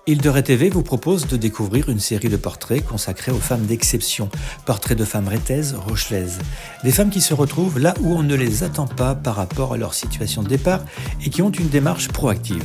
Île de Ré TV vous propose de découvrir une série de portraits consacrés aux femmes d'exception, portraits de femmes rétaises, rochelaises. Des femmes qui se retrouvent là où on ne les attend pas par rapport à leur situation de départ et qui ont une démarche proactive.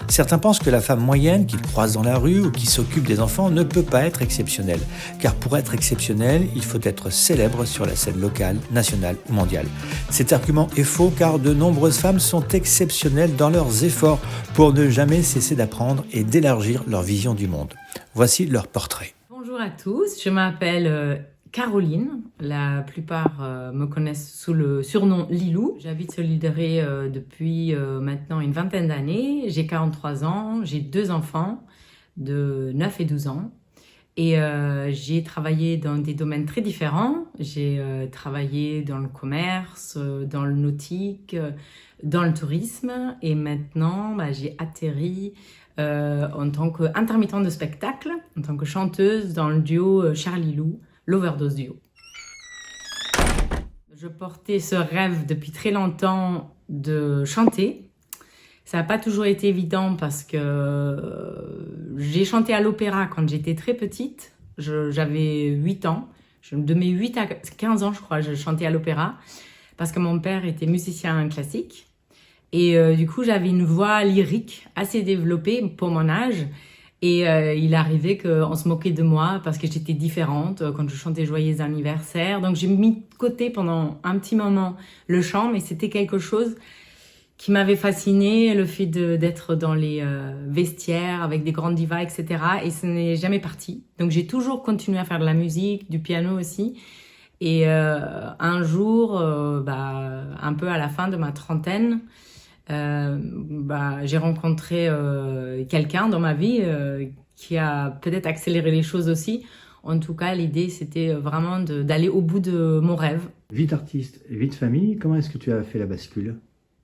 Certains pensent que la femme moyenne qu'ils croisent dans la rue ou qui s'occupe des enfants ne peut pas être exceptionnelle. Car pour être exceptionnelle, il faut être célèbre sur la scène locale, nationale ou mondiale. Cet argument est faux car de nombreuses femmes sont exceptionnelles dans leurs efforts pour ne jamais cesser d'apprendre et d'élargir leur vision du monde. Voici leur portrait. Bonjour à tous, je m'appelle Caroline. La plupart me connaissent sous le surnom Lilou. J'habite sur l'île de Ré depuis maintenant une vingtaine d'années. J'ai 43 ans, j'ai 2 enfants de 9 et 12 ans. Et j'ai travaillé dans des domaines très différents. J'ai travaillé dans le commerce, dans le nautique, dans le tourisme. Et maintenant, j'ai atterri en tant qu'intermittente de spectacle, en tant que chanteuse dans le duo Charlie Lou, l'Overdose Duo. Je portais ce rêve depuis très longtemps de chanter. Ça n'a pas toujours été évident parce que j'ai chanté à l'opéra quand j'étais très petite. J'avais 8 ans. De mes 8 à 15 ans, je crois, je chantais à l'opéra parce que mon père était musicien classique. Et du coup, j'avais une voix lyrique assez développée pour mon âge. Et il arrivait qu'on se moquait de moi parce que j'étais différente quand je chantais Joyeux anniversaire. Donc j'ai mis de côté pendant un petit moment le chant, mais c'était quelque chose qui m'avait fascinée, le fait d'être dans les vestiaires avec des grandes divas, etc. Et ce n'est jamais parti. Donc j'ai toujours continué à faire de la musique, du piano aussi. Et un jour, un peu à la fin de ma trentaine, j'ai rencontré quelqu'un dans ma vie qui a peut-être accéléré les choses aussi. En tout cas, l'idée, c'était vraiment d'aller au bout de mon rêve. Vie d'artiste et vie de famille, comment est-ce que tu as fait la bascule ?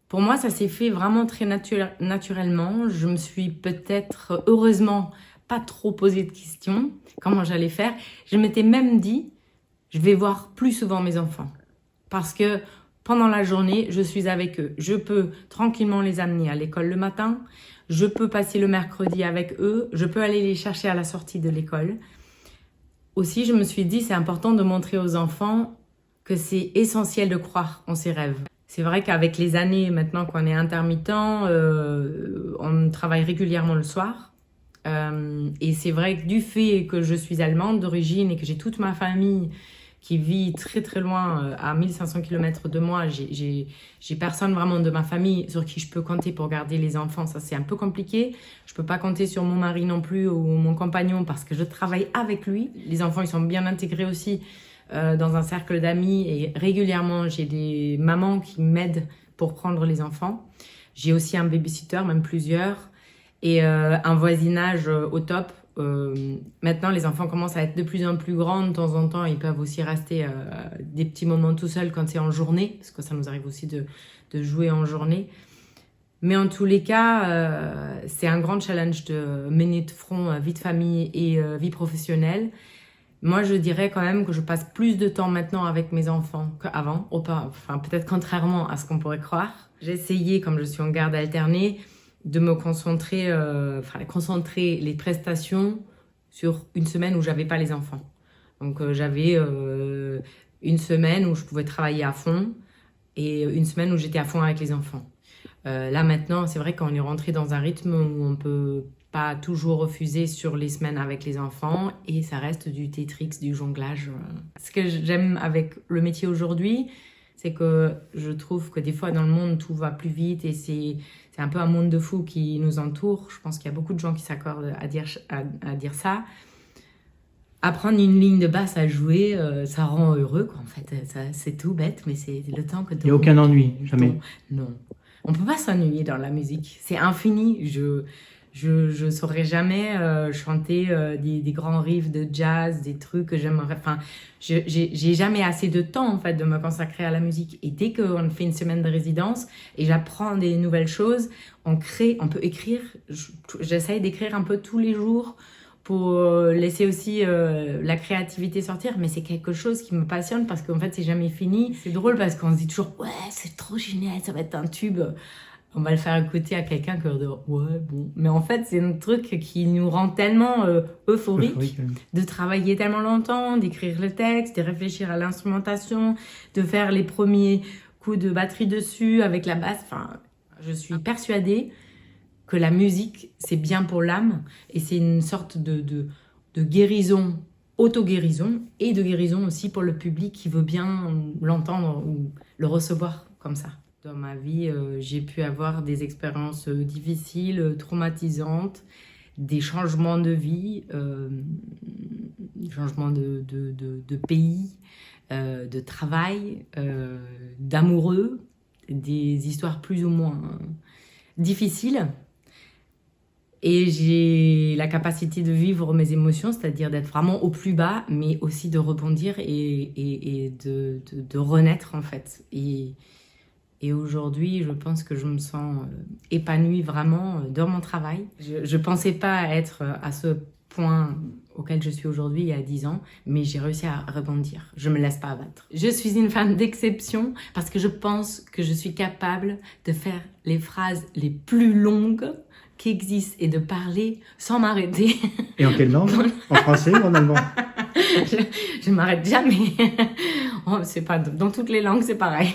Pour moi, ça s'est fait vraiment très naturellement. Je me suis peut-être, heureusement, pas trop posé de questions, comment j'allais faire. Je m'étais même dit, je vais voir plus souvent mes enfants. Parce que pendant la journée, je suis avec eux. Je peux tranquillement les amener à l'école le matin. Je peux passer le mercredi avec eux. Je peux aller les chercher à la sortie de l'école. Aussi, je me suis dit, c'est important de montrer aux enfants que c'est essentiel de croire en ses rêves. C'est vrai qu'avec les années, maintenant qu'on est intermittent, on travaille régulièrement le soir. Et c'est vrai que du fait que je suis allemande d'origine et que j'ai toute ma famille qui vit très très loin, à 1500 km de moi, j'ai personne vraiment de ma famille sur qui je peux compter pour garder les enfants. Ça, c'est un peu compliqué. Je peux pas compter sur mon mari non plus ou mon compagnon parce que je travaille avec lui. Les enfants, ils sont bien intégrés aussi dans un cercle d'amis et régulièrement, j'ai des mamans qui m'aident pour prendre les enfants. J'ai aussi un babysitter, même plusieurs, et un voisinage au top. Maintenant, les enfants commencent à être de plus en plus grands. De temps en temps, ils peuvent aussi rester des petits moments tout seuls quand c'est en journée, parce que ça nous arrive aussi de jouer en journée. Mais en tous les cas, c'est un grand challenge de mener de front vie de famille et vie professionnelle. Moi, je dirais quand même que je passe plus de temps maintenant avec mes enfants qu'avant. Enfin, peut-être contrairement à ce qu'on pourrait croire. J'ai essayé, comme je suis en garde alternée, de me concentrer les prestations sur une semaine où j'avais pas les enfants. Donc j'avais une semaine où je pouvais travailler à fond et une semaine où j'étais à fond avec les enfants. Là maintenant, c'est vrai qu'on est rentré dans un rythme où on peut pas toujours refuser sur les semaines avec les enfants et ça reste du Tetris, du jonglage. Ce que j'aime avec le métier aujourd'hui, c'est que je trouve que des fois dans le monde tout va plus vite et c'est un peu un monde de fous qui nous entoure. Je pense qu'il y a beaucoup de gens qui s'accordent à dire ça. Apprendre une ligne de basse à jouer, ça rend heureux, quoi, en fait. C'est tout bête, mais c'est le temps que... Il n'y a aucun ennui, jamais. Non. On ne peut pas s'ennuyer dans la musique. C'est infini. Je saurais jamais chanter des grands riffs de jazz, des trucs que j'aimerais... Enfin, j'ai jamais assez de temps, en fait, de me consacrer à la musique. Et dès qu'on fait une semaine de résidence et j'apprends des nouvelles choses, on peut écrire. J'essaye d'écrire un peu tous les jours pour laisser aussi la créativité sortir. Mais c'est quelque chose qui me passionne parce qu'en fait, c'est jamais fini. C'est drôle parce qu'on se dit toujours « Ouais, c'est trop génial, ça va être un tube ». on va le faire écouter à quelqu'un qui va dire ouais bon, mais en fait c'est un truc qui nous rend tellement euphorique de travailler tellement longtemps, d'écrire le texte, de réfléchir à l'instrumentation, de faire les premiers coups de batterie dessus avec la basse. Enfin, je suis persuadée que la musique c'est bien pour l'âme et c'est une sorte de guérison, auto-guérison et de guérison aussi pour le public qui veut bien l'entendre ou le recevoir comme ça. Dans ma vie, j'ai pu avoir des expériences difficiles, traumatisantes, des changements de vie, changements de pays, de travail, d'amoureux, des histoires plus ou moins difficiles. Et j'ai la capacité de vivre mes émotions, c'est-à-dire d'être vraiment au plus bas, mais aussi de rebondir et de renaître en fait. Et aujourd'hui, je pense que je me sens épanouie vraiment dans mon travail. Je ne pensais pas être à ce point auquel je suis aujourd'hui il y a 10 ans, mais j'ai réussi à rebondir. Je ne me laisse pas abattre. Je suis une femme d'exception parce que je pense que je suis capable de faire les phrases les plus longues qui existent et de parler sans m'arrêter. Et en quelle langue? En français ou en allemand? Je ne m'arrête jamais. Oh, c'est pas, dans toutes les langues, c'est pareil.